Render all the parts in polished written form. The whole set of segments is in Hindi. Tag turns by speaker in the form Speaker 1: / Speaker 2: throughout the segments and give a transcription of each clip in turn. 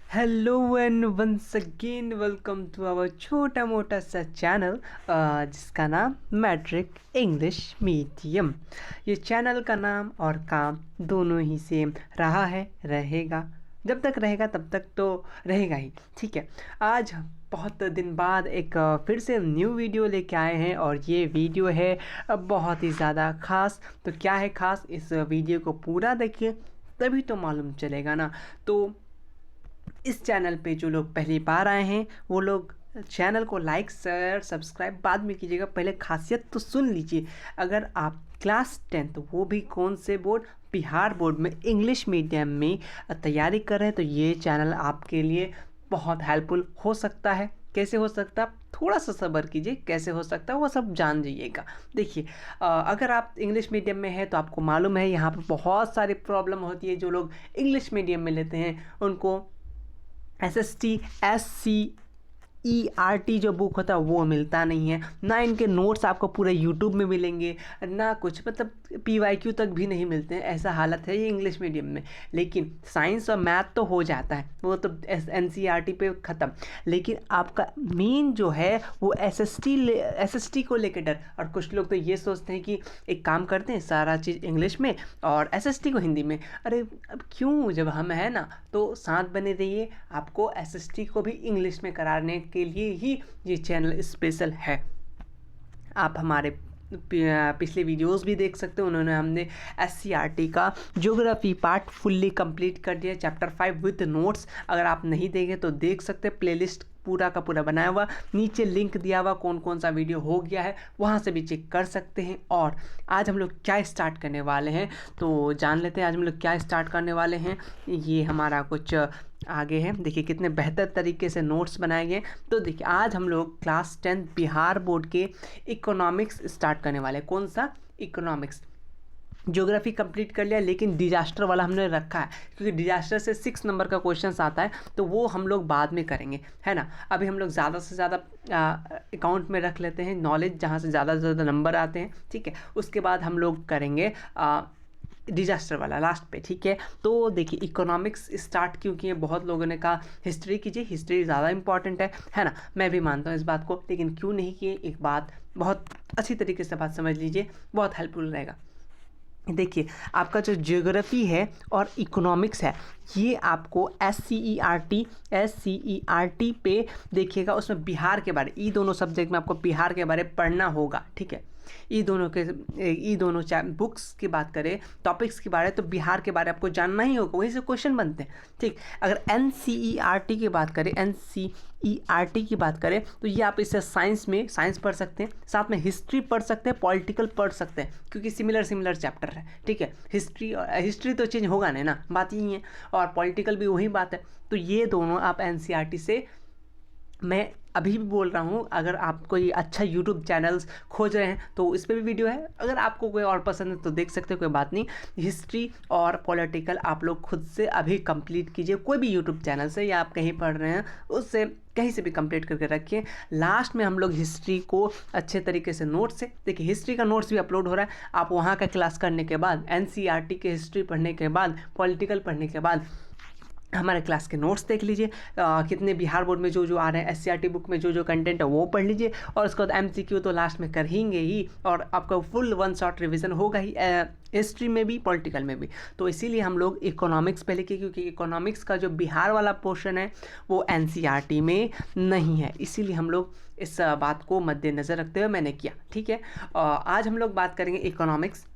Speaker 1: Hello and once again welcome to our छोटा मोटा सा चैनल जिसका नाम मैट्रिक इंग्लिश मीडियम। ये चैनल का नाम और काम दोनों ही सेम रहा है, रहेगा। जब तक रहेगा तब तक तो रहेगा ही। ठीक है, आज बहुत दिन बाद एक फिर से न्यू वीडियो लेके आए हैं और ये वीडियो है बहुत ही ज़्यादा ख़ास। तो क्या है ख़ास, इस वीडियो को पूरा देखिए तभी तो मालूम चलेगा ना। तो इस चैनल पे जो लोग पहली बार आए हैं वो लोग चैनल को लाइक शेयर सब्सक्राइब बाद में कीजिएगा, पहले खासियत तो सुन लीजिए। अगर आप क्लास 10 वो भी कौन से बोर्ड, बिहार बोर्ड में इंग्लिश मीडियम में तैयारी कर रहे हैं तो ये चैनल आपके लिए बहुत हेल्पफुल हो सकता है। कैसे हो सकता है, थोड़ा सा सब्र कीजिए, कैसे हो सकता है वो सब जान जाइएगा। देखिए, अगर आप इंग्लिश मीडियम में हैं तो आपको मालूम है यहाँ पर बहुत सारी प्रॉब्लम होती है। जो लोग इंग्लिश मीडियम में लेते हैं उनको SST SCERT जो बुक होता है वो मिलता नहीं है, ना इनके नोट्स आपको पूरे यूट्यूब में मिलेंगे, ना कुछ मतलब PYQ तक भी नहीं मिलते हैं। ऐसा हालत है ये इंग्लिश मीडियम में। लेकिन साइंस और मैथ तो हो जाता है, वो तो NCERT पे ख़त्म। लेकिन आपका मेन जो है वो SST को लेकर डर। और कुछ लोग तो ये सोचते हैं कि एक काम करते हैं सारा चीज़ इंग्लिश में और SST को हिंदी में। अरे अब क्यों, जब हम है ना तो साथ बने रहिए। आपको SST को भी इंग्लिश में कराने के लिए ही ये चैनल स्पेशल है। आप हमारे पिछले वीडियोस भी देख सकते हैं, उन्होंने हमने SCERT का ज्योग्राफी पार्ट फुल्ली कंप्लीट कर दिया, चैप्टर 5 विद नोट्स। अगर आप नहीं देखे तो देख सकते हैं, प्लेलिस्ट पूरा का पूरा बनाया हुआ, नीचे लिंक दिया हुआ, कौन कौन सा वीडियो हो गया है वहाँ से भी चेक कर सकते हैं। और आज हम लोग क्या स्टार्ट करने वाले हैं तो जान लेते हैं आज हम लोग क्या स्टार्ट करने वाले हैं। ये हमारा कुछ आगे है, देखिए कितने बेहतर तरीके से नोट्स बनाए गए। तो देखिए आज हम लोग क्लास 10 बिहार बोर्ड के इकोनॉमिक्स स्टार्ट करने वाले हैं। कौन सा? इकोनॉमिक्स। ज्योग्राफी कंप्लीट कर लिया लेकिन डिजास्टर वाला हमने रखा है, क्योंकि डिजास्टर से 6 नंबर का क्वेश्चन आता है तो वो हम लोग बाद में करेंगे, है ना। अभी हम लोग ज़्यादा से ज़्यादा अकाउंट में रख लेते हैं नॉलेज, जहाँ से ज़्यादा से ज़्यादा नंबर आते हैं। ठीक है, उसके बाद हम लोग करेंगे डिजास्टर वाला लास्ट पे। ठीक है, तो देखिए इकोनॉमिक्स स्टार्ट क्यों किए, बहुत लोगों ने कहा हिस्ट्री कीजिए, हिस्ट्री ज़्यादा इंपॉर्टेंट है ना। मैं भी मानता हूँ इस बात को, लेकिन क्यों नहीं किए, एक बात बहुत अच्छी तरीके से बात समझ लीजिए, बहुत हेल्पफुल रहेगा। देखिए आपका जो ज्योग्राफी है और इकोनॉमिक्स है ये आपको SCERT पे देखिएगा, उसमें बिहार के बारे, ये दोनों सब्जेक्ट में आपको बिहार के बारे पढ़ना होगा। ठीक है, ये दोनों बुक्स की बात करें, टॉपिक्स के बारे, तो बिहार के बारे आपको जानना ही होगा, वहीं से क्वेश्चन बनते हैं। ठीक, अगर NCERT की बात करें, NCERT की बात करें तो ये आप इससे साइंस पढ़ सकते हैं, साथ में हिस्ट्री पढ़ सकते हैं, पॉलिटिकल पढ़ सकते हैं, क्योंकि सिमिलर चैप्टर है। ठीक है, हिस्ट्री तो चेंज होगा नहीं ना, बात यही है, और पॉलिटिकल भी वही बात है। तो ये दोनों आप NCERT से, मैं अभी भी बोल रहा हूँ, अगर आप कोई अच्छा यूट्यूब चैनल्स खोज रहे हैं तो इस पर भी वीडियो है, अगर आपको कोई और पसंद है तो देख सकते हो, कोई बात नहीं। हिस्ट्री और पॉलिटिकल आप लोग खुद से अभी कंप्लीट कीजिए, कोई भी यूट्यूब चैनल से, या आप कहीं पढ़ रहे हैं उससे कहीं से भी कंप्लीट करके रखिए। लास्ट में हम लोग हिस्ट्री को अच्छे तरीके से नोट से, देखिए हिस्ट्री का नोट्स भी अपलोड हो रहा है, आप वहाँ का क्लास करने के बाद, NCERT के हिस्ट्री पढ़ने के बाद, पॉलिटिकल पढ़ने के बाद हमारे क्लास के नोट्स देख लीजिए, कितने बिहार बोर्ड में जो आ रहे हैं, SCERT बुक में जो कंटेंट है वो पढ़ लीजिए, और उसके बाद MCQ तो लास्ट में करेंगे ही, और आपका फुल 1 शॉट रिवीजन होगा ही हिस्ट्री में भी पॉलिटिकल में भी। तो इसीलिए हम लोग इकोनॉमिक्स पहले की, क्योंकि इकोनॉमिक्स का जो बिहार वाला पोर्शन है वो NCERT में नहीं है, इसीलिए हम लोग इस बात को मद्देनज़र रखते हुए मैंने किया। ठीक है, आज हम लोग बात करेंगे इकोनॉमिक्स।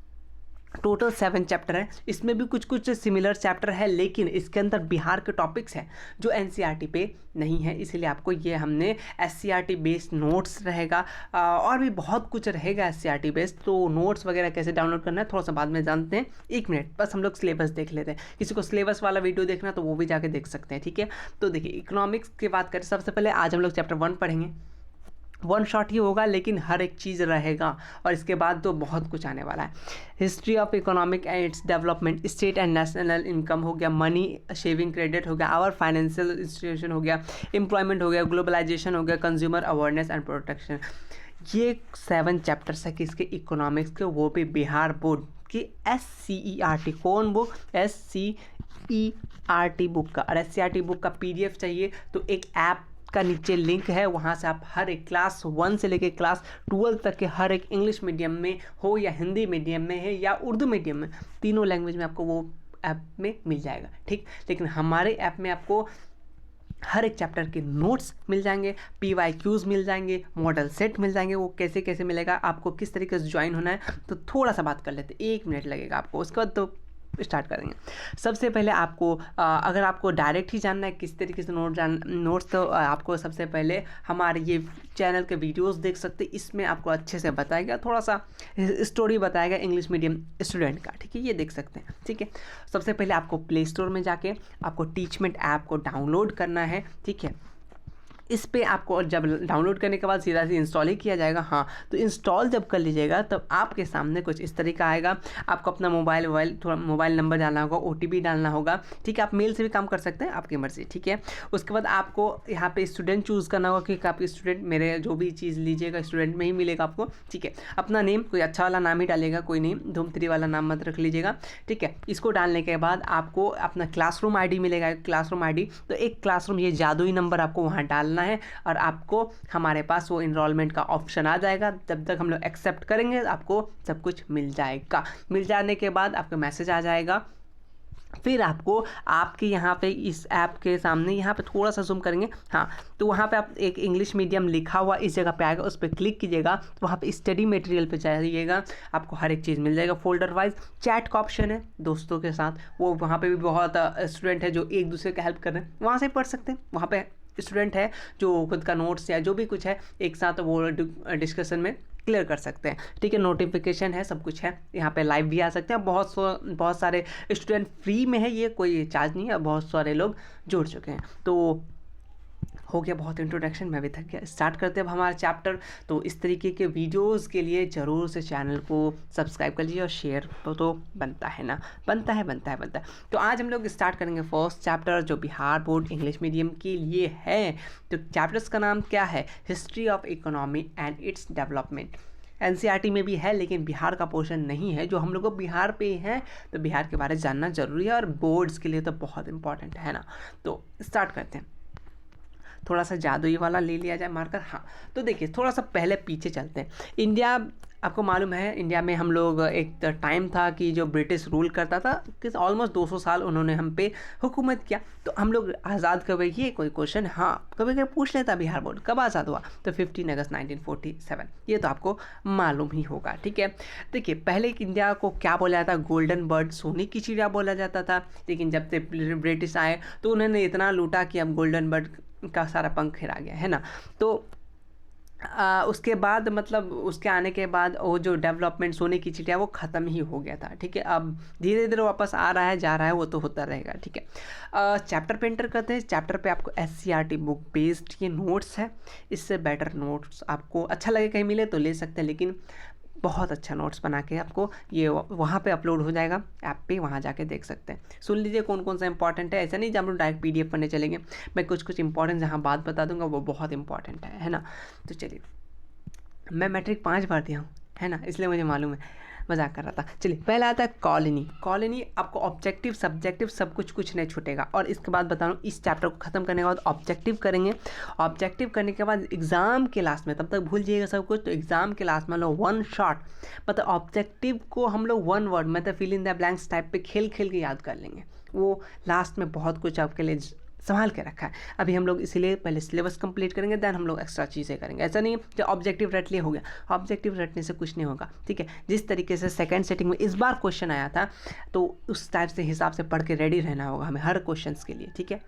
Speaker 1: टोटल 7 चैप्टर है, इसमें भी कुछ कुछ सिमिलर चैप्टर है, लेकिन इसके अंदर बिहार के टॉपिक्स हैं जो NCERT पे नहीं है, इसीलिए आपको ये हमने SCERT बेस्ड नोट्स रहेगा, और भी बहुत कुछ रहेगा SCERT बेस्ड। तो नोट्स वगैरह कैसे डाउनलोड करना है थोड़ा सा बाद में जानते हैं, 1 मिनट बस हम लोग सिलेबस देख लेते हैं। किसी को सिलेबस वाला वीडियो देखना तो वो भी जाके देख सकते हैं। ठीक है, तो देखिए इकोनॉमिक्स की बात करें, सबसे पहले आज हम लोग चैप्टर 1 पढ़ेंगे। 1 शॉट ही होगा लेकिन हर एक चीज़ रहेगा, और इसके बाद तो बहुत कुछ आने वाला है। History of economic and its development, state and national income हो गया, मनी सेविंग क्रेडिट हो गया, आवर फाइनेंशियल इंस्टीट्यूशन हो गया, एम्प्लॉयमेंट हो गया, ग्लोबलाइजेशन हो गया, कंज्यूमर अवेयरनेस एंड प्रोटेक्शन। ये 7 चैप्टर्स है किसके, इकोनॉमिक्स के, वो भी बिहार बोर्ड की SCERT, कौन बुक? SCERT बुक का। और SCERT बुक का PDF चाहिए तो एक ऐप का नीचे लिंक है, वहाँ से आप हर एक क्लास 1 से लेकर क्लास 12 तक के हर एक इंग्लिश मीडियम में हो या हिंदी मीडियम में है या उर्दू मीडियम में, तीनों लैंग्वेज में आपको वो ऐप में मिल जाएगा, ठीक। लेकिन हमारे ऐप में आपको हर एक चैप्टर के नोट्स मिल जाएंगे, PYQs मिल जाएंगे, मॉडल सेट मिल जाएंगे। वो कैसे कैसे मिलेगा, आपको किस तरीके से ज्वाइन होना है, तो थोड़ा सा बात कर लेते हैं, 1 मिनट लगेगा आपको, उसके बाद तो स्टार्ट करेंगे। सबसे पहले आपको अगर आपको डायरेक्ट ही जानना है किस तरीके से नोट्स, तो आपको सबसे पहले हमारे ये चैनल के वीडियोस देख सकते हैं, इसमें आपको अच्छे से बताएगा, थोड़ा सा स्टोरी बताएगा इंग्लिश मीडियम स्टूडेंट का, ठीक है, ये देख सकते हैं, ठीक है। सबसे पहले आपको प्ले स्टोर में जाके आपको टीचमेंट ऐप को डाउनलोड करना है, ठीक है। इस पे आपको जब डाउनलोड करने के बाद सीधा इंस्टॉल ही किया जाएगा। हाँ, तो इंस्टॉल जब कर लीजिएगा तब आपके सामने कुछ इस तरीका आएगा। आपको अपना मोबाइल नंबर डालना होगा, OTP डालना होगा, ठीक है। आप मेल से भी काम कर सकते हैं, आपकी मर्ज़ी, ठीक है। उसके बाद आपको यहाँ पे स्टूडेंट चूज़ करना होगा कि आपके स्टूडेंट, मेरे जो भी चीज़ लीजिएगा स्टूडेंट में ही मिलेगा आपको, ठीक है। अपना नेम कोई अच्छा वाला नाम ही डालिएगा, कोई नेम धूम3 वाला नाम मत रख लीजिएगा, ठीक है। इसको डालने के बाद आपको अपना क्लासरूम ID मिलेगा, क्लासरूम ID, तो एक क्लासरूम ये जादुई नंबर आपको वहाँ डालना है और आपको हमारे पास वो इनरोलमेंट का ऑप्शन आ जाएगा। जब तक हम लोग एक्सेप्ट करेंगे आपको सब कुछ मिल जाएगा। मिल जाने के बाद आपका मैसेज आ जाएगा, फिर आपको आपके यहाँ पे इस ऐप के सामने यहाँ पे थोड़ा सा जूम करेंगे, हाँ, तो वहाँ पे आप एक इंग्लिश मीडियम लिखा हुआ इस जगह पे आएगा, उस पर क्लिक कीजिएगा, तो वहाँ पे स्टडी मटेरियल पे जाइएगा, आपको हर एक चीज़ मिल जाएगा। फोल्डर वाइज चैट का ऑप्शन है दोस्तों के साथ, वो वहाँ पे भी बहुत स्टूडेंट है जो एक दूसरे का हेल्प कर रहे हैं, वहाँ से पढ़ सकते हैं। वहाँ पे स्टूडेंट है जो खुद का नोट्स या जो भी कुछ है एक साथ वो डिस्कशन में क्लियर कर सकते हैं, ठीक है। नोटिफिकेशन है, सब कुछ है, यहाँ पे लाइव भी आ सकते हैं। बहुत सारे स्टूडेंट फ्री में है, ये कोई चार्ज नहीं है, बहुत सारे लोग जुड़ चुके हैं। तो हो गया बहुत इंट्रोडक्शन, मैं भी थक गया। स्टार्ट करते हैं अब हमारा चैप्टर। तो इस तरीके के वीडियोस के लिए ज़रूर से चैनल को सब्सक्राइब कर लीजिए और शेयर तो बनता है ना, बनता है। तो आज हम लोग स्टार्ट करेंगे फर्स्ट चैप्टर जो बिहार बोर्ड इंग्लिश मीडियम के लिए है। तो चैप्टर्स का नाम क्या है? History of economy and its development. NCERT में भी है लेकिन बिहार का पोर्शन नहीं है, जो हम लोग को बिहार पे है, तो बिहार के बारे में जानना ज़रूरी है और बोर्ड्स के लिए तो बहुत इंपॉर्टेंट है ना। तो स्टार्ट करते हैं। थोड़ा सा जादुई वाला ले लिया जाए मार्कर, हाँ। तो देखिए थोड़ा सा पहले पीछे चलते हैं। इंडिया, आपको मालूम है इंडिया में हम लोग एक टाइम था कि जो ब्रिटिश रूल करता था, कि ऑलमोस्ट 200 साल उन्होंने हम पे हुकूमत किया। तो हम लोग आज़ाद कब हुए, ये कोई क्वेश्चन, हाँ, कभी कभी पूछ लेता बिहार बोर्ड कब आज़ाद हुआ, तो 15 अगस्त 1947, ये तो आपको मालूम ही होगा, ठीक है। देखिए पहले इंडिया को क्या बोला जाता, गोल्डन बर्ड, सोने की चिड़िया बोला जाता था। लेकिन जब से ब्रिटिश आए तो उन्होंने इतना लूटा कि अब गोल्डन बर्ड का सारा पंख खिरा गया है ना। तो उसके बाद मतलब उसके आने के बाद वो जो डेवलपमेंट सोने की चिड़िया वो ख़त्म ही हो गया था, ठीक है। अब धीरे धीरे वापस आ रहा है, जा रहा है, वो तो होता रहेगा, ठीक है। चैप्टर पे एंटर करते हैं। चैप्टर पे आपको SCERT बुक बेस्ड ये नोट्स है। इससे बेटर नोट्स आपको अच्छा लगे कहीं मिले तो ले सकते हैं, लेकिन बहुत अच्छा नोट्स बना के आपको ये वहाँ पे अपलोड हो जाएगा ऐप पे, वहाँ जाके देख सकते हैं। सुन लीजिए कौन कौन सा इंपॉर्टेंट है, ऐसा नहीं जब हम लोग डायरेक्ट PDF पढ़ने चलेंगे, मैं कुछ इंपॉर्टेंट जहाँ बात बता दूंगा वो बहुत इंपॉर्टेंट है ना। तो चलिए, मैं मैट्रिक 5 बार दिया हूँ, है ना, इसलिए मुझे मालूम है, मजाक कर रहा था। चलिए पहला आता है कॉलोनी। कॉलोनी आपको ऑब्जेक्टिव सब्जेक्टिव सब कुछ नहीं छूटेगा। और इसके बाद बता रहा हूँ, इस चैप्टर को ख़त्म करने के बाद ऑब्जेक्टिव करेंगे। ऑब्जेक्टिव करने के बाद एग्ज़ाम के लास्ट में, तब तक भूल जाइएगा सब कुछ, तो एग्ज़ाम के लास्ट में हम लोग 1 शॉट, मतलब ऑब्जेक्टिव को हम लोग 1 वर्ड मतलब fill in the blanks type पे खेल के याद कर लेंगे। वो लास्ट में बहुत कुछ आपके लिए संभाल के रखा है। अभी हम लोग इसीलिए पहले सिलेबस कंप्लीट करेंगे, देन हम लोग एक्स्ट्रा चीज़ें करेंगे। ऐसा नहीं कि ऑब्जेक्टिव रट लिया हो गया, ऑब्जेक्टिव रटने से कुछ नहीं होगा, ठीक है। जिस तरीके से सेकंड सेटिंग में इस बार क्वेश्चन आया था, तो उस टाइप से हिसाब से पढ़ के रेडी रहना होगा हमें हर क्वेश्चन के लिए, ठीक है।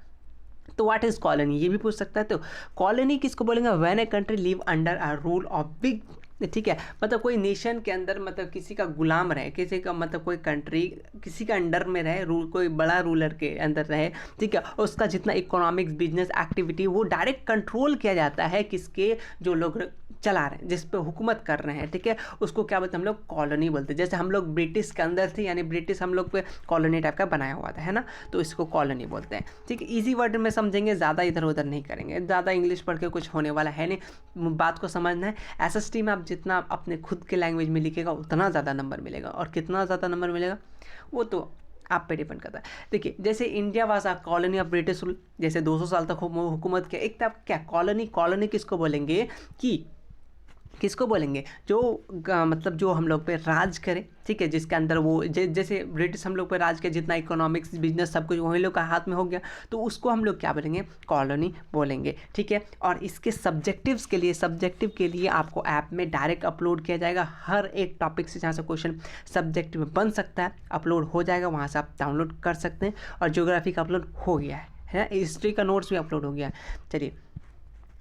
Speaker 1: तो व्हाट इज़ कॉलोनी, ये भी पूछ सकता है। तो कॉलोनी किसको बोलेंगे? When a country live under a rule of big, ठीक है, मतलब कोई नेशन के अंदर, मतलब किसी का गुलाम रहे, किसी का मतलब कोई कंट्री किसी का अंडर में रहे, रूल कोई बड़ा रूलर के अंदर रहे, ठीक है। उसका जितना इकोनॉमिक्स बिजनेस एक्टिविटी वो डायरेक्ट कंट्रोल किया जाता है, किसके, जो लोग चला रहे हैं, जिस पे हुकूमत कर रहे हैं, ठीक है, उसको क्या बोलते हैं हम लोग, कॉलोनी बोलते हैं। जैसे हम लोग ब्रिटिश के अंदर थे, यानी ब्रिटिश हम लोग पे कॉलोनी टाइप का बनाया हुआ था, है ना, तो इसको कॉलोनी बोलते हैं, ठीक है। ईजी वर्ड में समझेंगे, ज़्यादा इधर उधर नहीं करेंगे, ज़्यादा इंग्लिश पढ़ के कुछ होने वाला है नहीं, बात को समझना है। एसएसटी में आप जितना अपने खुद के लैंग्वेज में लिखेगा उतना ज़्यादा नंबर मिलेगा, और कितना ज़्यादा नंबर मिलेगा वो तो आप पे डिपेंड करता है। देखिए, जैसे India was a colony of British rule, जैसे 200 साल तक हुकूमत किया, एक तरफ क्या कॉलोनी, कॉलोनी किसको बोलेंगे, कि किसको बोलेंगे, जो मतलब जो हम लोग पे राज करे, ठीक है, जिसके अंदर वो जैसे ब्रिटिश हम लोग पे राज किया, जितना इकोनॉमिक्स बिजनेस सब कुछ वही लोग का हाथ में हो गया, तो उसको हम लोग क्या बोलेंगे, कॉलोनी बोलेंगे, ठीक है। और इसके सब्जेक्टिव्स के लिए, सब्जेक्टिव के लिए आपको ऐप में डायरेक्ट अपलोड किया जाएगा, हर एक टॉपिक से जहाँ से क्वेश्चन सब्जेक्टिव में बन सकता है अपलोड हो जाएगा, वहाँ से आप डाउनलोड कर सकते हैं। और ज्योग्राफी का अपलोड हो गया है, हिस्ट्री का नोट्स भी अपलोड हो गया है। चलिए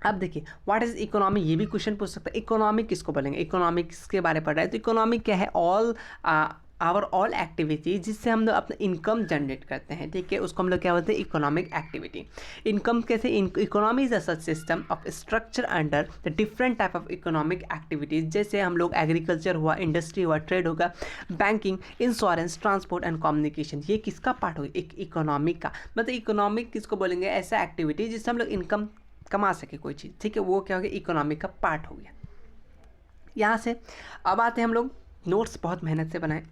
Speaker 1: अब देखिए, व्हाट इज इकोनॉमी, ये भी क्वेश्चन पूछ सकता है। इकोनॉमिक किसको बोलेंगे, इकोनॉमिक्स के बारे में पढ़ रहा है तो इकोनॉमिक क्या है, ऑल आवर ऑल एक्टिविटी जिससे हम लोग अपना इनकम जनरेट करते हैं, ठीक है, उसको हम लोग क्या बोलते हैं, इकोनॉमिक एक्टिविटी। इनकम कैसे, economy is a such system of structure under the different type of economic activities, जैसे हम लोग एग्रीकल्चर हुआ, इंडस्ट्री हुआ, ट्रेड होगा, banking, insurance, transport and communication, ये किसका पार्ट होगा, एक इकोनॉमिक का। मतलब इकोनॉमिक किसको बोलेंगे, ऐसा एक्टिविटी जिससे हम लोग इनकम कमा सके कोई चीज़, ठीक है, वो क्या हो गया, इकोनॉमिक का पार्ट हो गया। यहाँ से अब आते हैं हम लोग, नोट्स बहुत मेहनत से बनाए,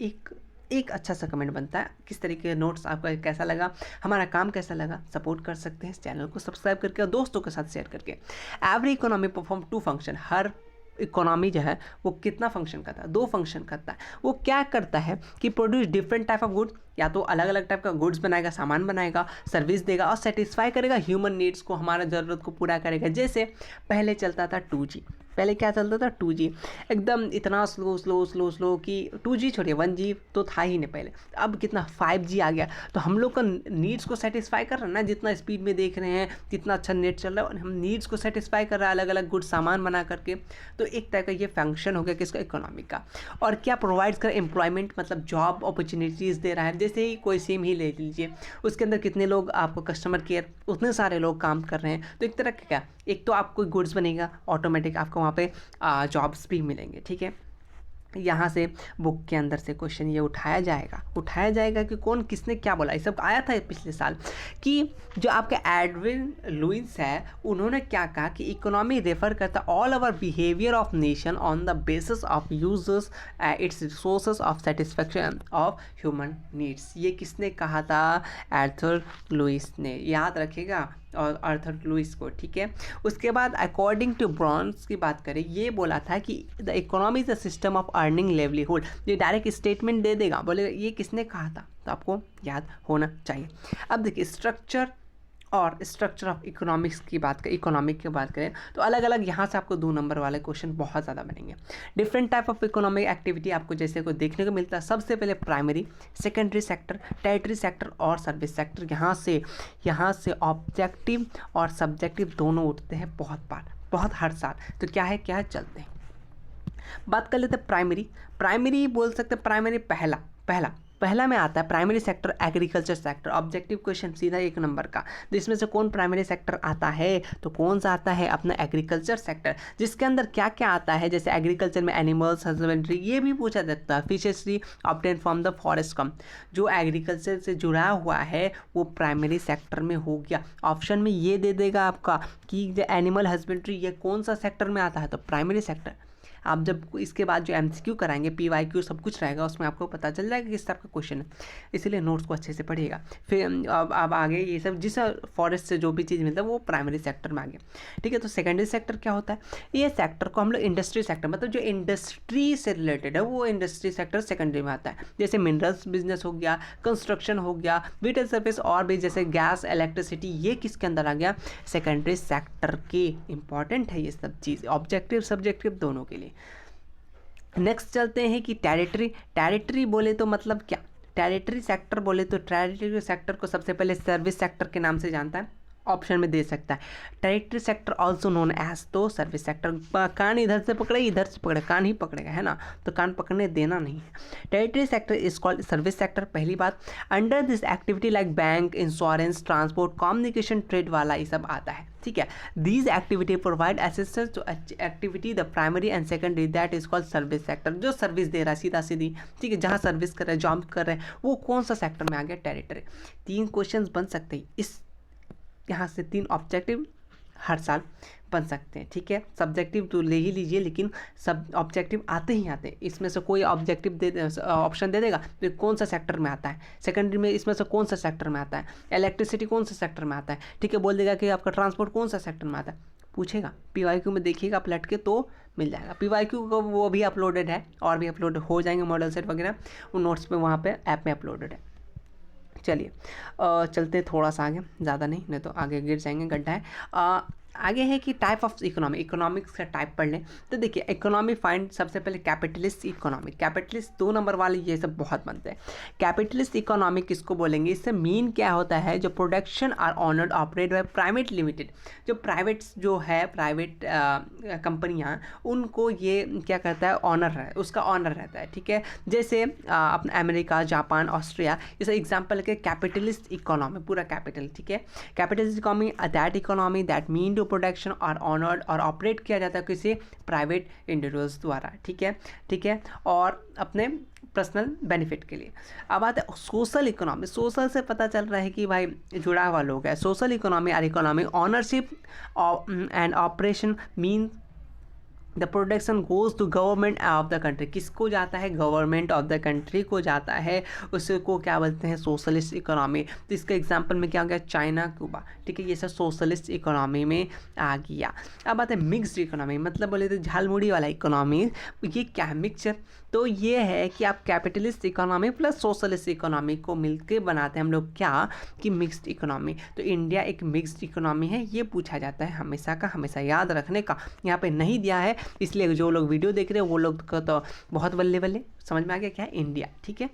Speaker 1: एक अच्छा सा कमेंट बनता है, किस तरीके के नोट्स आपका कैसा लगा, हमारा काम कैसा लगा, सपोर्ट कर सकते हैं इस चैनल को सब्सक्राइब करके और दोस्तों के साथ शेयर करके। एवरी इकोनॉमी परफॉर्म 2 फंक्शन, हर इकोनॉमी जो है वो कितना फंक्शन करता है, 2 फंक्शन करता है। वो क्या करता है कि produce different type of goods, या तो अलग अलग टाइप का गुड्स बनाएगा, सामान बनाएगा, सर्विस देगा, और सेटिस्फाई करेगा ह्यूमन नीड्स को, हमारा ज़रूरत को पूरा करेगा। जैसे पहले चलता था 2G, पहले क्या चलता था 2G, एकदम इतना स्लो कि 2G छोड़िए 1G तो था ही नहीं पहले, अब कितना 5G आ गया, तो हम लोग का नीड्स को सेटिस्फाई कर रहा है ना, जितना स्पीड में देख रहे हैं, जितना अच्छा नेट चल रहा है, हम नीड्स को सेटिस्फाई कर रहा है अलग अलग गुड सामान बना करके, तो एक तरह का ये फंक्शन हो गया किसका, इकोनॉमिक का। और क्या प्रोवाइड्स कर, एम्प्लॉयमेंट, मतलब जॉब अपॉर्चुनिटीज़ दे रहा है। जैसे ही कोई सिम ही ले लीजिए, उसके अंदर कितने लोग आपको कस्टमर केयर, उतने सारे लोग काम कर रहे हैं, तो एक तरह का क्या, एक तो आपको गुड्स बनेगा ऑटोमेटिक, आपको वहाँ पे जॉब्स भी मिलेंगे, ठीक है। यहाँ से बुक के अंदर से क्वेश्चन ये उठाया जाएगा कि कौन किसने क्या बोला, ये सब आया था पिछले साल, कि जो आपके एडविन लुइस है उन्होंने क्या कहा कि इकोनॉमी रेफर करता all over behaviour of nation on the basis of users it's resources of satisfaction of human needs. ये किसने कहा था, आर्थर लुइस ने, याद रखिएगा, और आर्थर लुइस को, ठीक है। उसके बाद अकॉर्डिंग टू ब्रॉन्स की बात करें, ये बोला था कि the economy is a system of earning livelihood, ये डायरेक्ट स्टेटमेंट दे देगा, बोलेगा ये किसने कहा था, तो आपको याद होना चाहिए। अब देखिए स्ट्रक्चर ऑफ इकोनॉमिक्स की बात करें, इकोनॉमिक की बात करें तो अलग अलग यहाँ से आपको 2 नंबर वाले क्वेश्चन बहुत ज़्यादा बनेंगे। Different type of economic activity आपको जैसे को देखने को मिलता है, सबसे पहले primary, secondary sector, territory sector और सर्विस सेक्टर। यहाँ से ऑब्जेक्टिव और सब्जेक्टिव दोनों उठते हैं बहुत हर साल। तो क्या है चलते हैं, बात कर लेते हैं प्राइमरी बोल सकते हैं, प्राइमरी पहला में आता है primary sector, agriculture sector, objective question सीधा 1 नंबर का। तो इसमें से कौन प्राइमरी सेक्टर आता है, तो कौन सा आता है अपना एग्रीकल्चर सेक्टर, जिसके अंदर क्या क्या आता है, जैसे एग्रीकल्चर में एनिमल्स हस्बेंड्री, ये भी पूछा जाता है, fishery obtain from the forest कम, जो एग्रीकल्चर से जुड़ा हुआ है वो प्राइमरी सेक्टर में हो गया। ऑप्शन में ये दे देगा आपका कि एनिमल हस्बेंड्री ये कौन सा सेक्टर में आता है, तो प्राइमरी सेक्टर। आप जब इसके बाद जो MCQ कराएंगे, PYQ सब कुछ रहेगा, उसमें आपको पता चल जाएगा किस टाइप का क्वेश्चन है, इसलिए नोट्स को अच्छे से पढ़िएगा। फिर अब आगे ये सब जिस फॉरेस्ट से जो भी चीज़ मिलता है वो प्राइमरी सेक्टर में आ गया, ठीक है। तो सेकेंडरी सेक्टर क्या होता है, ये सेक्टर को हम लोग इंडस्ट्री सेक्टर, मतलब जो इंडस्ट्री से रिलेटेड है वो इंडस्ट्री सेक्टर सेकेंडरी में आता है। जैसे मिनरल्स बिजनेस हो गया, कंस्ट्रक्शन हो गया, विटल सर्विस और भी जैसे गैस, इलेक्ट्रिसिटी, ये किसके अंदर आ गया, सेकेंडरी सेक्टर के। इंपॉर्टेंट है ये सब चीज़, ऑब्जेक्टिव सब्जेक्टिव दोनों के लिए। नेक्स्ट चलते हैं कि टेरिटरी बोले तो मतलब क्या, टेरिटरी सेक्टर बोले तो टेरिटरी सेक्टर को सबसे पहले सर्विस सेक्टर के नाम से जानता है, ऑप्शन में दे सकता है। Tertiary sector also known as, तो सर्विस सेक्टर, कान इधर से पकड़े इधर से पकड़े, कान ही पकड़ेगा, है ना, तो कान पकड़ने देना नहीं है। Tertiary sector is called service sector, पहली बात। Under this activity like bank, insurance, transport, communication, trade वाला ये सब आता है, ठीक है। These activity provide assistance to activity the primary and secondary, that is called service sector. जो सर्विस दे रहा है सीधा सीधी, ठीक है, जहाँ सर्विस कर रहे हैं, जॉब कर रहे हैं, वो कौन सा सेक्टर में आ गया? टेरिटरी। 3 क्वेश्चन बन सकते हैं इस, यहाँ से 3 ऑब्जेक्टिव हर साल बन सकते हैं, ठीक है। सब्जेक्टिव तो ले ही लीजिए, लेकिन सब ऑब्जेक्टिव आते ही आते हैं। इसमें से कोई ऑब्जेक्टिव ऑप्शन दे देगा तो कौन सा सेक्टर में आता है, सेकेंडरी में इसमें से कौन सा सेक्टर में आता है, इलेक्ट्रिसिटी कौन सा सेक्टर में आता है, ठीक है, बोल देगा कि आपका ट्रांसपोर्ट कौन सा सेक्टर में आता है, पूछेगा। PYQ में देखिएगा पलट के तो मिल जाएगा। PYQ को वो भी अपलोडेड है, और भी अपलोड हो जाएंगे मॉडल सेट वगैरह, उन नोट्स पे वहाँ पे ऐप में अपलोडेड है। चलिए चलते थोड़ा सा आगे, ज़्यादा नहीं तो आगे गिर जाएंगे, गड्ढा है। आगे है कि टाइप ऑफ इकोनॉमी, इकोनॉमिक्स का टाइप पढ़ लें तो देखिए इकोनॉमी फाइंड सबसे पहले कैपिटलिस्ट इकोनॉमी, कैपिटलिस्ट 2 नंबर वाले ये सब बहुत बनते हैं। कैपिटलिस्ट इकोनॉमी किसको बोलेंगे? इससे मीन क्या होता है? जो production are owned operate by private limited, जो प्राइवेट जो है प्राइवेट कंपनियां, उनको ये क्या करता है? ऑनर है, उसका ऑनर रहता है, ठीक है। जैसे अपना अमेरिका, जापान, ऑस्ट्रिया, ये सब एग्जाम्पल के कैपिटलिस्ट इकोनॉमी, पूरा कैपिटल, ठीक है। Capitalist economy that economy that mean to production और ऑनर्ड और ऑपरेट किया जाता है किसी प्राइवेट इंडिविजुअल्स द्वारा, ठीक है, ठीक है, और अपने पर्सनल बेनिफिट के लिए। अब आते हैं सोशल इकोनॉमी। सोशल से पता चल रहा है कि भाई जुड़ा हुआ लोग है। सोशल इकोनॉमी और economy ownership and operation mean the production goes to government of the country, किसको जाता है? गवर्नमेंट ऑफ द कंट्री को जाता है, उसको क्या बोलते हैं? Socialist economy. तो इसका एग्जांपल में क्या हो गया? चाइना, क्यूबा, ठीक है, ये सब सोशलिस्ट इकोनॉमी में आ गया। अब आते हैं मिक्स्ड इकोनॉमी, मतलब बोले तो झालमुड़ी वाला इकोनॉमी। ये क्या है? मिक्सचर। तो ये है कि आप capitalist economy plus socialist economy को मिलकर बनाते हैं हम लोग क्या, कि मिक्स्ड इकोनॉमी। तो इंडिया एक मिक्स्ड इकोनॉमी है, ये पूछा जाता है हमेशा का हमेशा, याद रखने का। यहाँ पे नहीं दिया है, इसलिए जो लोग वीडियो देख रहे हैं वो लोग का तो बहुत बल्ले बल्ले, समझ में आ गया क्या है? इंडिया, ठीक है,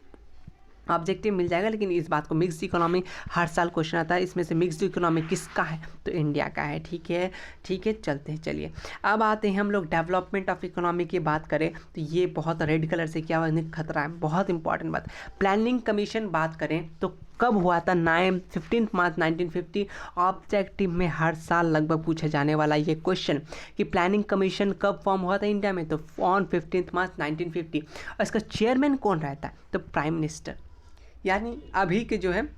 Speaker 1: ऑब्जेक्टिव मिल जाएगा। लेकिन इस बात को मिक्स्ड इकोनॉमी हर साल क्वेश्चन आता है, इसमें से मिक्स्ड इकोनॉमी किसका है? तो इंडिया का है, ठीक है, ठीक है। चलते हैं, चलिए अब आते हैं हम लोग डेवलपमेंट ऑफ इकोनॉमी की बात करें तो ये बहुत रेड कलर से क्या हुआ? खतरा है, बहुत इंपॉर्टेंट बात। प्लानिंग कमीशन बात करें तो कब हुआ था? 15 मार्च 1950। ऑब्जेक्टिव में हर साल लगभग पूछा जाने वाला ये क्वेश्चन कि प्लानिंग कमीशन कब फॉर्म हुआ था इंडिया में? तो ऑन 15 मार्च 1950। और इसका चेयरमैन कौन रहता है? तो प्राइम मिनिस्टर, यानी अभी के जो है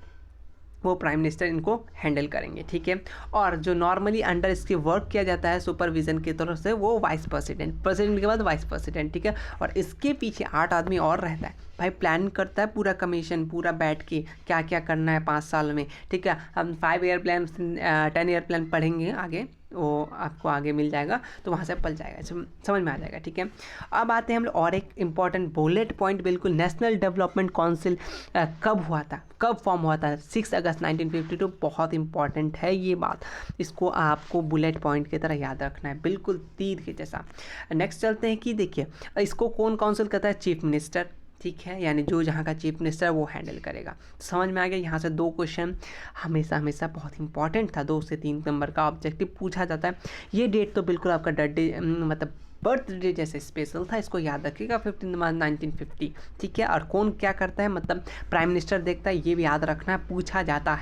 Speaker 1: वो प्राइम मिनिस्टर इनको हैंडल करेंगे, ठीक है। और जो नॉर्मली अंडर इसके वर्क किया जाता है सुपरविजन की तरफ से, वो वाइस प्रेसिडेंट, प्रेसिडेंट के बाद वाइस प्रेसिडेंट, ठीक है। और इसके पीछे 8 आदमी और रहता है, भाई प्लान करता है पूरा कमीशन, पूरा बैठ के क्या क्या करना है 5 साल में, ठीक है। हम 5 ईयर प्लान 10 ईयर प्लान पढ़ेंगे आगे, वो आपको आगे मिल जाएगा, तो वहाँ से पल जाएगा, समझ में आ जाएगा, ठीक है। अब आते हैं हम लोग और एक इम्पॉर्टेंट बुलेट पॉइंट, बिल्कुल, नेशनल डेवलपमेंट काउंसिल कब हुआ था, कब फॉर्म हुआ था? 6 अगस्त 1952। बहुत इंपॉर्टेंट है ये बात, इसको आपको बुलेट पॉइंट की तरह याद रखना है, बिल्कुल तीर के जैसा। नेक्स्ट चलते हैं कि देखिए इसको कौन काउंसिल करता है? चीफ मिनिस्टर, ठीक है, यानी जो जहाँ का चीफ मिनिस्टर है वो हैंडल करेगा। समझ में आ गया? यहाँ से 2 क्वेश्चन हमेशा हमेशा बहुत इंपॉर्टेंट था, 2 से 3 नंबर का ऑब्जेक्टिव पूछा जाता है। ये डेट तो बिल्कुल आपका मतलब बर्थडे जैसे स्पेशल था, इसको याद रखिएगा, 15 मार्च 1950, ठीक है। और कौन क्या करता है, मतलब प्राइम मिनिस्टर देखता है, ये भी याद रखना है, पूछा जाता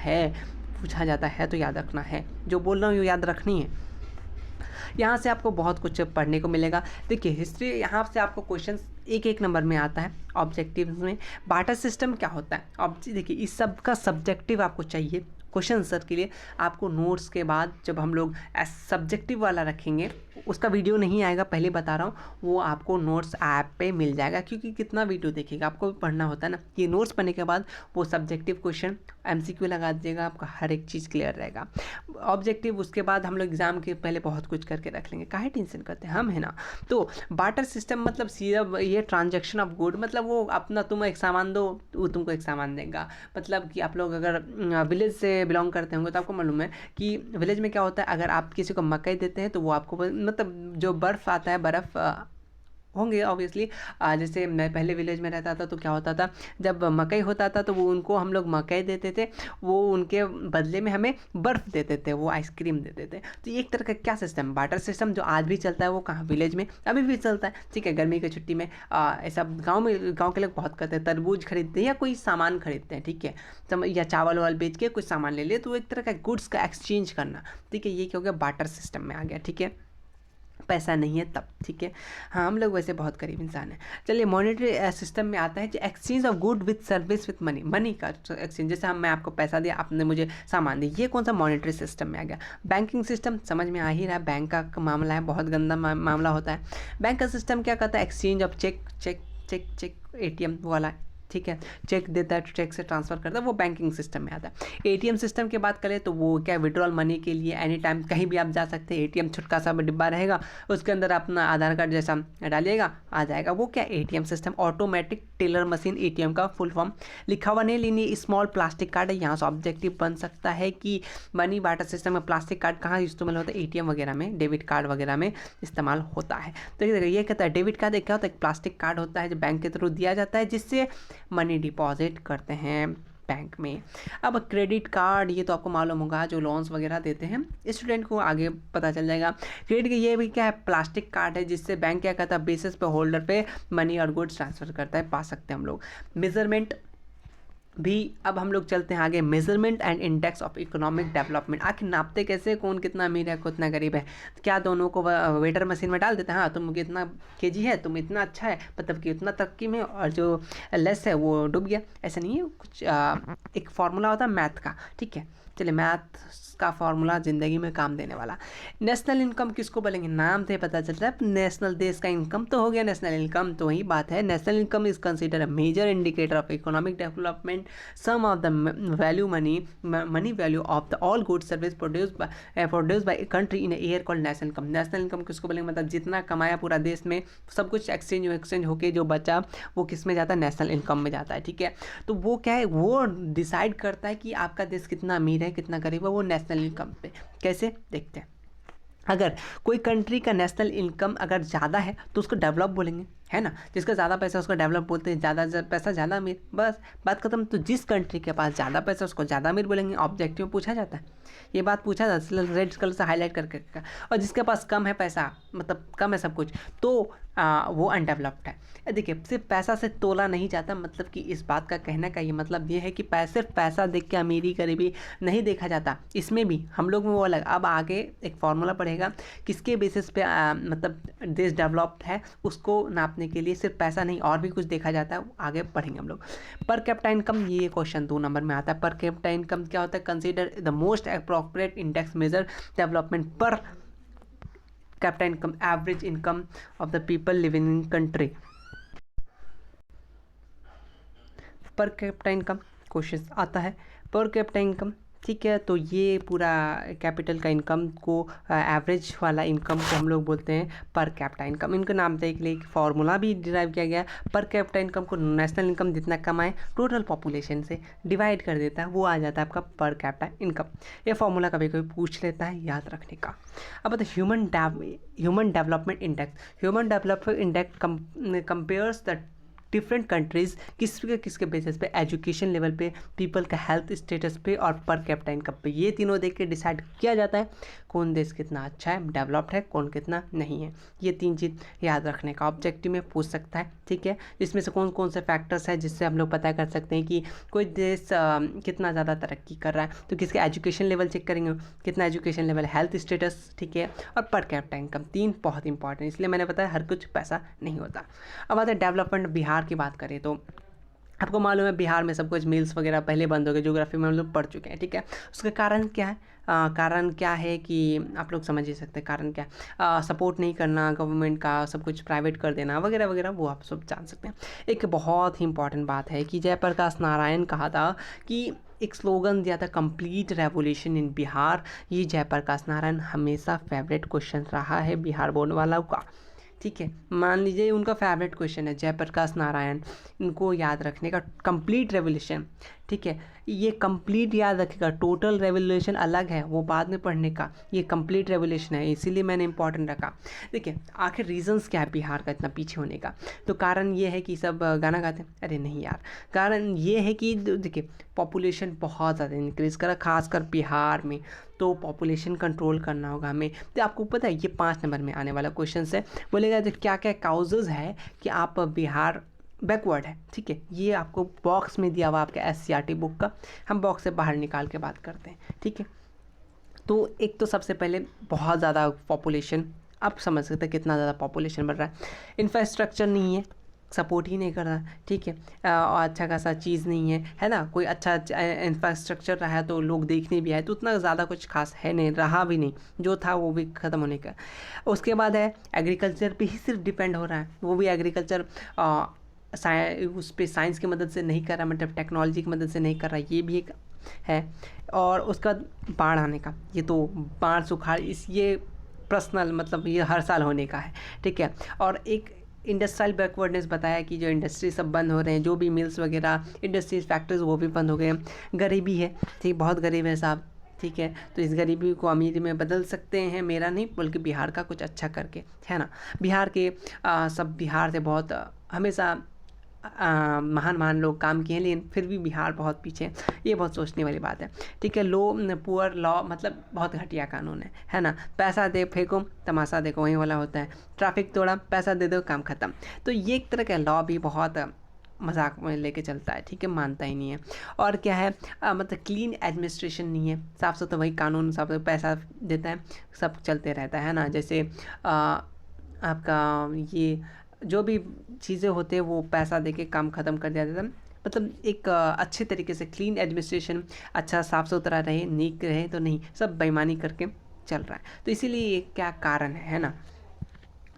Speaker 1: है तो याद रखना है, जो बोल रहा हूँ ये याद रखनी है। यहाँ से आपको बहुत कुछ पढ़ने को मिलेगा। देखिए हिस्ट्री, यहाँ से आपको क्वेश्चन एक नंबर में आता है ऑब्जेक्टिव में। बार्टर सिस्टम क्या होता है? देखिए इस सब का सब्जेक्टिव आपको चाहिए क्वेश्चन आंसर के लिए। आपको नोट्स के बाद जब हम लोग सब्जेक्टिव वाला रखेंगे, उसका वीडियो नहीं आएगा, पहले बता रहा हूँ, वो आपको नोट्स ऐप पे मिल जाएगा, क्योंकि कितना वीडियो देखिएगा, आपको पढ़ना होता है ना। ये नोट्स पढ़ने के बाद वो सब्जेक्टिव क्वेश्चन MCQ लगा दीजिएगा, आपका हर एक चीज़ क्लियर रहेगा। ऑब्जेक्टिव उसके बाद हम लोग एग्जाम के पहले बहुत कुछ करके रख लेंगे, काहे टेंशन करते हैं हम, है ना। तो बार्टर सिस्टम मतलब सीधा ये ट्रांजैक्शन ऑफ गुड, मतलब वो अपना तुम एक सामान दो, वो तुमको एक सामान देगा। मतलब कि आप लोग अगर विलेज से बिलोंग करते होंगे तो आपको मालूम है कि विलेज में क्या होता है, अगर आप किसी को मकई देते हैं तो वो आपको मतलब जो बर्फ़ आता है, बर्फ़ होंगे ऑब्वियसली। जैसे मैं पहले विलेज में रहता था तो क्या होता था, जब मकई होता था तो वो उनको हम लोग मकई देते थे, वो उनके बदले में हमें बर्फ़ देते थे, वो आइसक्रीम देते थे। तो ये एक तरह का क्या सिस्टम, बार्टर सिस्टम जो आज भी चलता है, वो कहाँ विलेज में अभी भी चलता है। ठीक है, गर्मी की छुट्टी में ऐसा गाँव के लोग बहुत करते हैं, तरबूज खरीदते हैं या कोई सामान खरीदते हैं, ठीक है, या चावल वावल बेच के कुछ सामान ले लिए, तो एक तरह का गुड्स का एक्सचेंज करना। ठीक है, ये क्या हो गया, बार्टर सिस्टम में आ गया। ठीक है, पैसा नहीं है तब। ठीक है, हाँ, हम लोग वैसे बहुत गरीब इंसान हैं। चलिए, मॉनेटरी सिस्टम में आता है जो exchange of good with service with money, money का एक्सचेंज। जैसे मैं आपको पैसा दिया, आपने मुझे सामान दिया, ये कौन सा मॉनेटरी सिस्टम में आ गया। बैंकिंग सिस्टम समझ में आ ही रहा है, बैंक का मामला है, बहुत गंदा मामला होता है। बैंक का सिस्टम क्या करता है, exchange of cheque cheque cheque cheque, ATM वाला। ठीक है, चेक देता है, चेक से ट्रांसफ़र करता है, वो बैंकिंग सिस्टम में आता है। एटीएम सिस्टम की बात करें तो वो क्या, विड्रॉल मनी के लिए एनी टाइम कहीं भी आप जा सकते हैं। एटीएम छोटका सा डिब्बा रहेगा, उसके अंदर अपना आधार कार्ड जैसा डालिएगा, आ जाएगा। वो क्या, ATM system, automatic teller machine, ATM का फुल फॉर्म लिखा हुआ नहीं, लेकिन स्मॉल प्लास्टिक कार्ड है। यहाँ से ऑब्जेक्टिव बन सकता है कि मनी बार्टर सिस्टम में प्लास्टिक कार्ड कहाँ इस्तेमाल होता है, एटीएम वगैरह में, डेबिट कार्ड वगैरह में इस्तेमाल होता है। तो ये कहता है डेबिट कार्ड क्या होता है, एक प्लास्टिक कार्ड होता है जो बैंक के थ्रू दिया जाता है, जिससे मनी डिपॉजिट करते हैं बैंक में। अब क्रेडिट कार्ड, ये तो आपको मालूम होगा, जो लोन्स वगैरह देते हैं स्टूडेंट को, आगे पता चल जाएगा। क्रेडिट ये भी क्या है, प्लास्टिक कार्ड है, जिससे बैंक क्या करता है, बेसिस पे होल्डर पे मनी और गुड्स ट्रांसफ़र करता है, पा सकते हैं हम लोग। मेजरमेंट भी, अब हम लोग चलते हैं आगे, measurement and index of economic development. आखिर नापते कैसे, कौन कितना अमीर है, कितना गरीब है, क्या दोनों को वेटर मशीन में डाल देते हैं, हाँ तुम इतना केजी है, तुम इतना अच्छा है, मतलब कि उतना तरक्की में, और जो लेस है वो डूब गया। ऐसा नहीं है, कुछ एक फार्मूला होता है मैथ का। ठीक है, चलिए, मैथ का फार्मूला ज़िंदगी में काम देने वाला। नेशनल इनकम किसको बोलेंगे, नाम से पता चलता है, नेशनल देश का इनकम तो हो गया नेशनल इनकम, तो वही बात है। National income is consider a major indicator of economic development, sum of the value money value of the all goods service produce by country in year called national income. National income किसको बोलेंगे, मतलब जितना कमाया पूरा देश में, सब कुछ एक्सचेंज होके जो बचा वो किस में जाता है, नेशनल इनकम में जाता है। ठीक है, तो वो क्या है, वो डिसाइड करता है कि आपका देश कितना अमीर है, कितना गरीब है, वो नेशनल इनकम पे। कैसे, देखते हैं। अगर कोई कंट्री का नेशनल इनकम अगर ज़्यादा है तो उसको डेवलप बोलेंगे, है ना, जिसका ज़्यादा पैसा उसको डेवलप बोलते हैं, ज़्यादा पैसा ज़्यादा अमीर, बस बात खत्म। तो जिस कंट्री के पास ज़्यादा पैसा उसको ज़्यादा अमीर बोलेंगे, ऑब्जेक्टिव पूछा जाता है, ये बात पूछा जाता है, रेड कलर से हाईलाइट करके। और जिसके पास कम है पैसा, मतलब कम है सब कुछ, तो वो अनडेवलप्ड है। देखिए, सिर्फ पैसा से तोला नहीं जाता, मतलब कि इस बात का कहने का ये मतलब ये है कि सिर्फ पैसा देख के अमीरी गरीबी नहीं देखा जाता, इसमें भी हम लोग में वो अलग। अब आगे एक फार्मूला पड़ेगा, किसके बेसिस पे मतलब देश डेवलप्ड है, उसको नापने के लिए सिर्फ पैसा नहीं और भी कुछ देखा जाता है, आगे पढ़ेंगे हम लोग। पर कैपिटा इनकम, ये क्वेश्चन 2 नंबर में आता है। पर कैपिटा इनकम क्या होता है, consider the most appropriate index major development per capita income, average income of the people living in country. Per capita income question आता है, पर कैपिटा इनकम। ठीक है, तो ये पूरा कैपिटल का इनकम को, एवरेज वाला इनकम को हम लोग बोलते हैं पर कैपिटा इनकम। इनका नाम देने के लिए एक फार्मूला भी डिराइव किया गया है। पर कैपिटा इनकम को नेशनल इनकम जितना कमाए टोटल पॉपुलेशन से डिवाइड कर देता है, वो आ जाता है आपका पर कैपिटा इनकम। ये फार्मूला कभी कोई पूछ लेता है, याद रखने का। अब बताए human development index. Human development index compares the different countries किसके बेसिस पे, एजुकेशन लेवल पे, पीपल का हेल्थ स्टेटस पे और पर कैपिटा इनकम पे। ये तीनों देख के डिसाइड किया जाता है कौन देश कितना अच्छा है, डेवलप्ड है, कौन कितना नहीं है। ये 3 चीज़ याद रखने का, ऑब्जेक्टिव में पूछ सकता है। ठीक है, इसमें से कौन कौन से फैक्टर्स हैं जिससे हम लोग पता कर सकते हैं कि कोई देश कितना ज़्यादा तरक्की कर रहा है। तो किसके एजुकेशन लेवल चेक करेंगे, कितना एजुकेशन लेवल, हेल्थ स्टेटस, ठीक है, और पर कैपिटा इनकम। 3 बहुत इंपॉर्टेंट, इसलिए मैंने बताया हर कुछ पैसा नहीं होता। अब आते हैं डेवलपमेंट। बिहार की बात करें तो आपको मालूम है बिहार में सब कुछ मिल्स वगैरह पहले बंद हो गए, ज्योग्राफी में हम लोग पढ़ चुके हैं। ठीक है, उसका कारण क्या है, कारण क्या है कि आप लोग समझ ही सकते हैं कारण क्या है। सपोर्ट नहीं करना गवर्नमेंट का, सब कुछ प्राइवेट कर देना वगैरह वगैरह, वो आप सब जान सकते हैं। एक बहुत ही इंपॉर्टेंट बात है कि जयप्रकाश नारायण कहा था कि एक स्लोगन दिया था, कंप्लीट रेवोल्यूशन इन बिहार। ये जयप्रकाश नारायण हमेशा फेवरेट क्वेश्चन रहा है बिहार बोर्ड वालों का। ठीक है, मान लीजिए उनका फेवरेट क्वेश्चन है जयप्रकाश नारायण, इनको याद रखने का। कंप्लीट रेवोल्यूशन ठीक है। ये कंप्लीट याद रखेगा, टोटल रेवोल्यूशन अलग है, वो बाद में पढ़ने का, ये कंप्लीट रेवोल्यूशन है, इसीलिए मैंने इंपॉर्टेंट रखा। देखिए आखिर रीजंस क्या है बिहार का इतना पीछे होने का, तो कारण ये है कि सब गाना गाते हैं, अरे नहीं यार, कारण ये है कि देखिए पॉपुलेशन बहुत ज़्यादा इंक्रीज़ करा खासकर बिहार में, तो पॉपुलेशन कंट्रोल करना होगा हमें। तो आपको पता है ये 5 नंबर में आने वाला क्वेश्चन है, बोलेगा जो क्या क्या काउजेज़ है कि आप बिहार बैकवर्ड है, ठीक है। ये आपको बॉक्स में दिया हुआ आपके SCERT बुक का, हम बॉक्स से बाहर निकाल के बात करते हैं, ठीक है। तो एक तो सबसे पहले बहुत ज़्यादा पॉपुलेशन, आप समझ सकते हैं कितना ज़्यादा पॉपुलेशन बढ़ रहा है, इंफ्रास्ट्रक्चर नहीं है, सपोर्ट ही नहीं कर रहा, ठीक है। और अच्छा खासा चीज़ नहीं है ना, कोई अच्छा इंफ्रास्ट्रक्चर रहा है तो लोग देखने भी आए, तो उतना ज़्यादा कुछ खास है नहीं, रहा भी नहीं, जो था वो भी ख़त्म होने का। उसके बाद है एग्रीकल्चर पे ही सिर्फ डिपेंड हो रहा है, वो भी एग्रीकल्चर उस पर साइंस की मदद से नहीं कर रहा, मतलब टेक्नोलॉजी की मदद से नहीं कर रहा, ये भी एक है। और उसके बाद बाढ़ आने का, ये तो बाढ़ सुखाड़ ये पर्सनल, मतलब ये हर साल होने का है, ठीक है। और एक इंडस्ट्रियल बैकवर्डनेस बताया कि जो इंडस्ट्री सब बंद हो रहे हैं, जो भी मिल्स वगैरह इंडस्ट्रीज फैक्ट्रीज वो भी बंद हो गए हैं, गरीबी है, ठीक, बहुत गरीब है साहब, ठीक है। तो इस गरीबी को अमीरी में बदल सकते हैं, मेरा नहीं बल्कि बिहार का कुछ अच्छा करके, है ना। बिहार के सब बिहार से बहुत हमेशा महान महान लोग काम किए हैं, लेकिन फिर भी बिहार बहुत पीछे है, ये बहुत सोचने वाली बात है, ठीक है। लो पुअर लॉ मतलब बहुत घटिया कानून है ना, पैसा दे फेंको तमाशा देखो वही वाला होता है, ट्रैफिक तोड़ा पैसा दे दो काम ख़त्म। तो ये एक तरह का लॉ भी बहुत मजाक में लेके चलता है, ठीक है, मानता ही नहीं है। और क्या है मतलब क्लीन एडमिनिस्ट्रेशन नहीं है, साफ सुथरा वही कानून, साफ पैसा देता है, सब चलते रहता है ना। जैसे आपका ये जो भी चीज़ें होते हैं वो पैसा देके काम ख़त्म कर दिया जाता है, मतलब एक अच्छे तरीके से क्लीन एडमिनिस्ट्रेशन, अच्छा साफ़ सुथरा रहे, नीक रहे, तो नहीं, सब बेईमानी करके चल रहा है। तो इसीलिए ये क्या कारण है ना।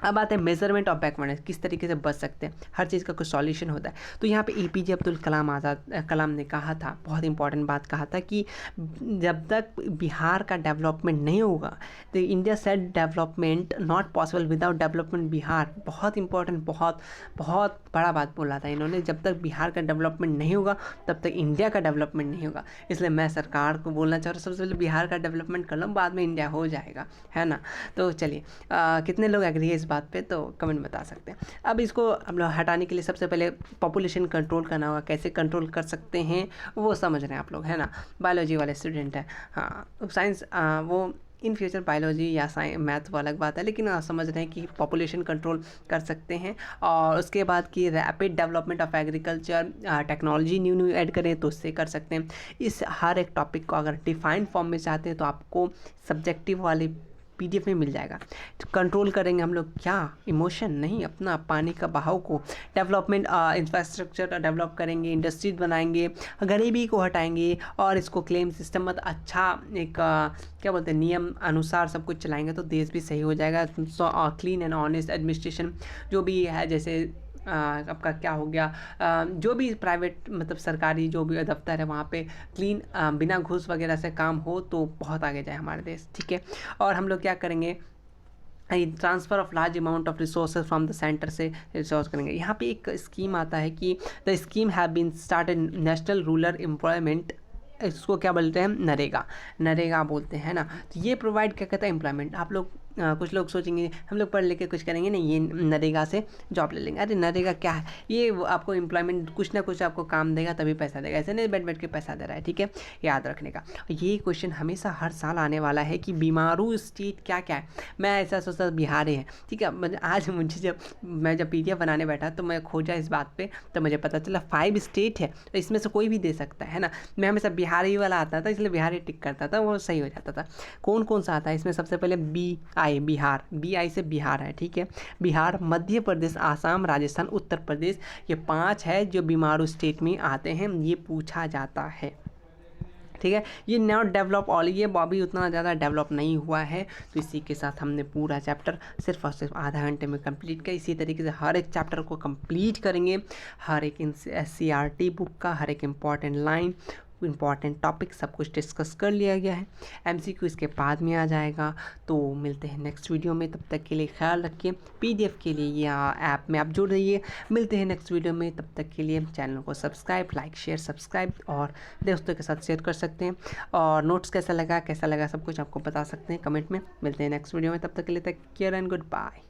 Speaker 1: अब आते हैं मेजरमेंट ऑफ बैकवर्डनेस, किस तरीके से बच सकते हैं, हर चीज़ का कुछ सॉल्यूशन होता है। तो यहाँ पे APJ अब्दुल कलाम ने कहा था, बहुत इंपॉर्टेंट बात कहा था कि जब तक बिहार का डेवलपमेंट नहीं होगा, तो India said development not possible without development Bihar, बहुत इंपॉर्टेंट, बहुत बहुत बड़ा बात बोला था इन्होंने, जब तक बिहार का डेवलपमेंट नहीं होगा तब तक इंडिया का डेवलपमेंट नहीं होगा। इसलिए मैं सरकार को बोलना चाह रहा हूँ, सबसे पहले बिहार का डेवलपमेंट कर लो, बाद में इंडिया हो जाएगा, है ना। तो चलिए कितने लोग एग्री है इस बात पे, तो कमेंट बता सकते हैं। अब इसको हम लोग हटाने के लिए सबसे पहले पॉपुलेशन कंट्रोल करना होगा, कैसे कंट्रोल कर सकते हैं वो समझ रहे हैं आप लोग, है ना। बायोलॉजी वाले स्टूडेंट है, हाँ साइंस वो इन फ्यूचर बायोलॉजी या मैथ वो अलग बात है, लेकिन समझ रहे हैं कि पॉपुलेशन कंट्रोल कर सकते हैं। और उसके बाद की rapid development of agriculture, technology new add करें तो उससे कर सकते हैं। इस हर एक टॉपिक को अगर डिफाइंड फॉर्म में चाहते हैं तो आपको सब्जेक्टिव वाले PDF में मिल जाएगा। तो कंट्रोल करेंगे हम लोग क्या, इमोशन नहीं, अपना पानी का बहाव को, डेवलपमेंट इंफ्रास्ट्रक्चर डेवलप करेंगे, इंडस्ट्रीज बनाएंगे, गरीबी को हटाएंगे, और इसको क्लेम सिस्टम मत अच्छा एक क्या बोलते हैं नियम अनुसार सब कुछ चलाएंगे तो देश भी सही हो जाएगा। क्लीन एंड ऑनेस्ट एडमिनिस्ट्रेशन जो भी है, जैसे आपका क्या हो गया, जो भी प्राइवेट मतलब सरकारी जो भी दफ्तर है वहाँ पे क्लीन बिना घूस वगैरह से काम हो तो बहुत आगे जाए हमारे देश, ठीक है। और हम लोग क्या करेंगे, transfer of large amount of resources from the centre से रिसोर्स करेंगे। यहाँ पे एक स्कीम आता है कि the scheme have been started national rural employment, इसको क्या बोलते हैं, नरेगा बोलते हैं ना। तो ये प्रोवाइड क्या कहता है, एम्प्लॉयमेंट। आप लोग कुछ लोग सोचेंगे हम लोग पढ़ लिख के कुछ करेंगे नहीं, ये नरेगा से जॉब ले लेंगे। अरे नरेगा क्या है, ये आपको एम्प्लॉयमेंट कुछ ना कुछ आपको काम देगा तभी पैसा देगा, ऐसे नहीं बैठ के पैसा दे रहा है, ठीक है, याद रखने का। ये क्वेश्चन हमेशा हर साल आने वाला है कि बीमारू स्टेट क्या क्या है। मैं ऐसा सोचता बिहार है, ठीक है। आज मुझे मैं जब PDF बनाने बैठा तो मैं खोजा इस बात पर, तो मुझे पता चला 5 स्टेट है, तो इसमें से कोई भी दे सकता है ना। मैं हमेशा बिहारी वाला आता था इसलिए बिहारी टिक करता था, वो सही हो जाता था। कौन कौन सा आता है इसमें, सबसे पहले BI बिहार, BI से बिहार है, ठीक है। बिहार, मध्य प्रदेश, आसाम, राजस्थान, उत्तर प्रदेश, ये 5 है जो बीमारू स्टेट में आते हैं, ये पूछा जाता है, ठीक है। ये नॉट डेवलप ऑल, ये बॉबी उतना ज़्यादा डेवलप नहीं हुआ है। तो इसी के साथ हमने पूरा चैप्टर सिर्फ और सिर्फ आधा घंटे में कंप्लीट किया। इसी तरीके से हर एक चैप्टर को कंप्लीट करेंगे, हर एक SCERT बुक का हर एक इम्पॉर्टेंट लाइन इंपॉर्टेंट टॉपिक सब कुछ डिस्कस कर लिया गया है। MCQ इसके बाद में आ जाएगा। तो मिलते हैं नेक्स्ट वीडियो में, तब तक के लिए ख्याल रखिए। PDF के लिए या ऐप में आप जुड़ रहिए। मिलते हैं नेक्स्ट वीडियो में, तब तक के लिए चैनल को सब्सक्राइब, लाइक, शेयर, सब्सक्राइब और दोस्तों के साथ शेयर कर सकते हैं। और नोट्स कैसा लगा सब कुछ आपको बता सकते हैं कमेंट में। मिलते हैं नेक्स्ट वीडियो में, तब तक के लिए take care and good bye.